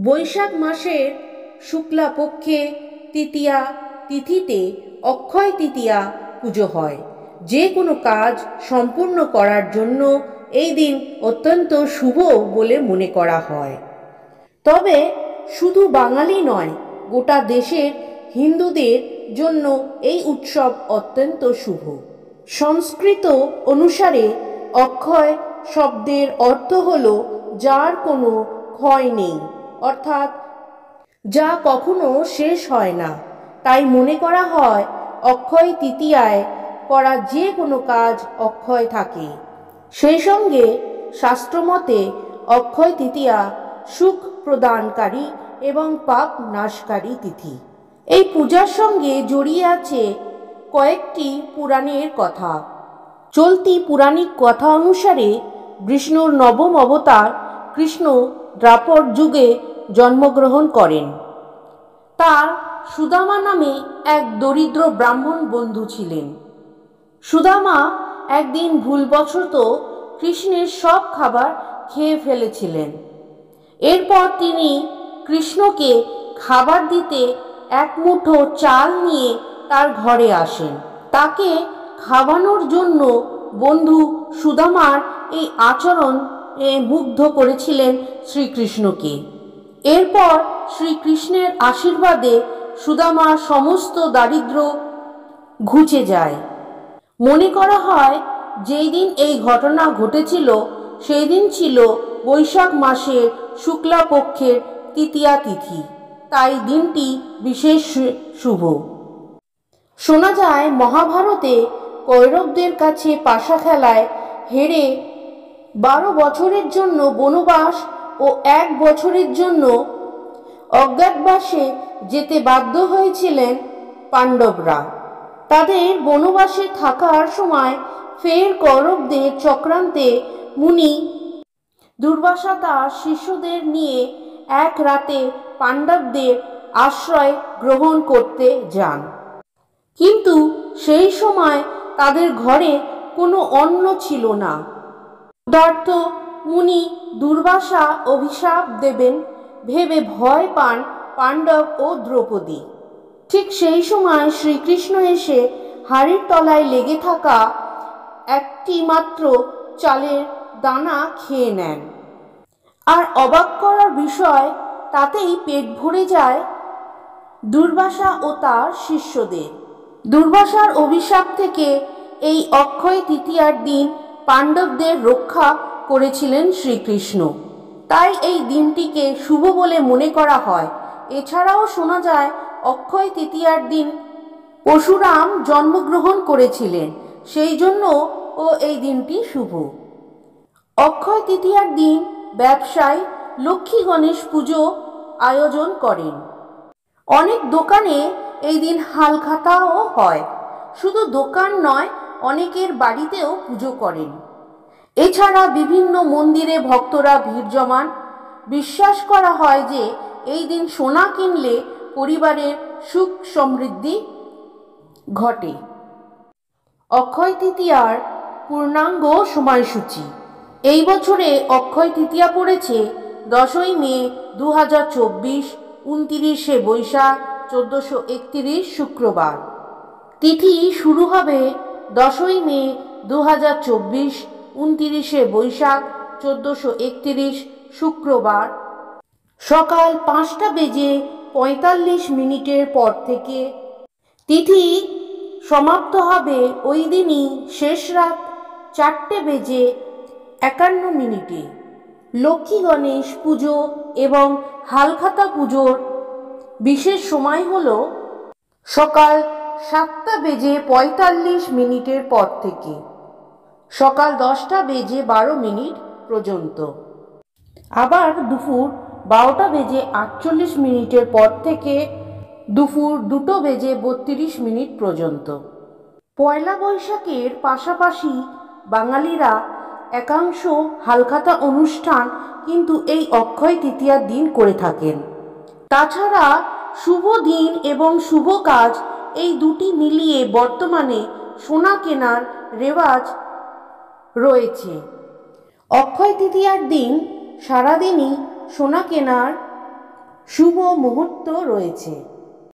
বৈশাখ মাসের শুক্লা পক্ষে তৃতীয়া তিথিতে অক্ষয় তৃতীয়া পুজো হয়। যে কোনো কাজ সম্পূর্ণ করার জন্য এই দিন অত্যন্ত শুভ বলে মনে করা হয়। তবে শুধু বাঙালি নয়, গোটা দেশের হিন্দুদের জন্য এই উৎসব অত্যন্ত শুভ। সংস্কৃত অনুসারে অক্ষয় শব্দের অর্থ হল যার কোনো ক্ষয় নেই, অর্থাৎ যা কখনো শেষ হয় না। তাই মনে করা হয় অক্ষয় তৃতীয়ায় করা যে কোনো কাজ অক্ষয় থাকে। সেই সঙ্গে শাস্ত্রমতে অক্ষয় তৃতীয়া সুখ প্রদানকারী এবং পাপ নাশকারী তিথি। এই পূজার সঙ্গে জড়িয়ে আছে কয়েকটি পুরাণের কথা। চলতি পৌরাণিক কথা অনুসারে বিষ্ণুর নবম অবতার কৃষ্ণ দ্বাপর যুগে জন্মগ্রহণ করেন। তার সুদামা নামে এক দরিদ্র ব্রাহ্মণ বন্ধু ছিলেন। সুদামা একদিন ভুলবশত কৃষ্ণের সব খাবার খেয়ে ফেলেছিলেন। এরপর তিনি কৃষ্ণকে খাবার দিতে এক মুঠো চাল নিয়ে তার ঘরে আসেন। তাকে খাওয়ানোর জন্য বন্ধু সুদামার এই আচরণ মুগ্ধ করেছিলেন শ্রীকৃষ্ণকে। এরপর শ্রীকৃষ্ণের আশীর্বাদে সুদামার সমস্ত দারিদ্র্য ঘুচে যায়। মনে করা হয় যেই দিন এই ঘটনা ঘটেছিল সেই দিন ছিল বৈশাখ মাসের শুক্লা পক্ষের তৃতীয়া তিথি, তাই দিনটি বিশেষ শুভ। শোনা যায় মহাভারতে কৌরবদের কাছে পাশা খেলায় হেরে 12 বছরের জন্য বনবাস ও 1 বছরের জন্য অজ্ঞাতবাসে যেতে বাধ্য হয়েছিলেন পাণ্ডবরা। তাদের বনবাসে থাকার সময় ফের কৌরবদের চক্রান্তে মুনি দুর্বাসা তার শিষ্যদের নিয়ে এক রাতে পাণ্ডবদের আশ্রয় গ্রহণ করতে যান। কিন্তু সেই সময় তাদের ঘরে কোনো অন্ন ছিল না। ক্ষুধার্ত মুনি দুর্বাসা অভিশাপ দেবেন ভেবে ভয় পান পাণ্ডব ও দ্রৌপদী। ঠিক সেই সময় শ্রীকৃষ্ণ এসে হাড়ির তলায় লেগে থাকা একটি মাত্র চালের দানা খেয়ে নেন। আর অবাক করার বিষয়, তাতেই পেট ভরে যায় দুর্বাসা ও তার শিষ্যদের। দুর্বাসার অভিশাপ থেকে এই অক্ষয় তৃতীয়ার দিন পাণ্ডবদের রক্ষা করেছিলেন শ্রীকৃষ্ণ, তাই এই দিনটিকে শুভ বলে মনে করা হয়। এছাড়াও শোনা যায় অক্ষয় তৃতীয়ার দিন পরশুরাম জন্মগ্রহণ করেছিলেন, সেই জন্য ও এই দিনটি শুভ। অক্ষয় তৃতীয়ার দিন ব্যবসায়ী লক্ষ্মী গণেশ পুজো আয়োজন করেন। অনেক দোকানে এই দিন হালখাতাও হয়। শুধু দোকান নয়, অনেকের বাড়িতেও পুজো করেন। এছাড়া বিভিন্ন মন্দিরে ভক্তরা ভিড় জমান। বিশ্বাস করা হয় যে এই দিন সোনা কিনলে পরিবারের সুখ সমৃদ্ধি ঘটে। অক্ষয় তৃতীয়ার পূর্ণাঙ্গ সময়সূচি। এই বছরে অক্ষয় তৃতীয়া পড়েছে 10ই মে 2024, 29শে বৈশাখ 1431 শুক্রবার। তিথি শুরু হবে 10ই মে 2024, 29শে বৈশাখ 1431 শুক্রবার সকাল 5:45 পর থেকে। তিথি সমাপ্ত হবে ওই দিনই শেষ রাত 4:51। লক্ষ্মী গণেশ পুজো এবং হালখাতা পুজোর বিশেষ সময় হল সকাল 7:45 পর থেকে সকাল 10:12 পর্যন্ত, আবার দুপুর 12:48 পর থেকে দুপুর 2:32 পর্যন্ত। পয়লা বৈশাখের পাশাপাশি বাঙালিরা একাংশ হালখাতা অনুষ্ঠান কিন্তু এই অক্ষয় তৃতীয়ার দিন করে থাকেন। তাছাড়া শুভ দিন এবং শুভ কাজ এই দুটি মিলিয়ে বর্তমানে সোনা কেনার রেওয়াজ রয়েছে। অক্ষয় তৃতীয়ার দিন সারাদিনই সোনা কেনার শুভ মুহূর্ত রয়েছে।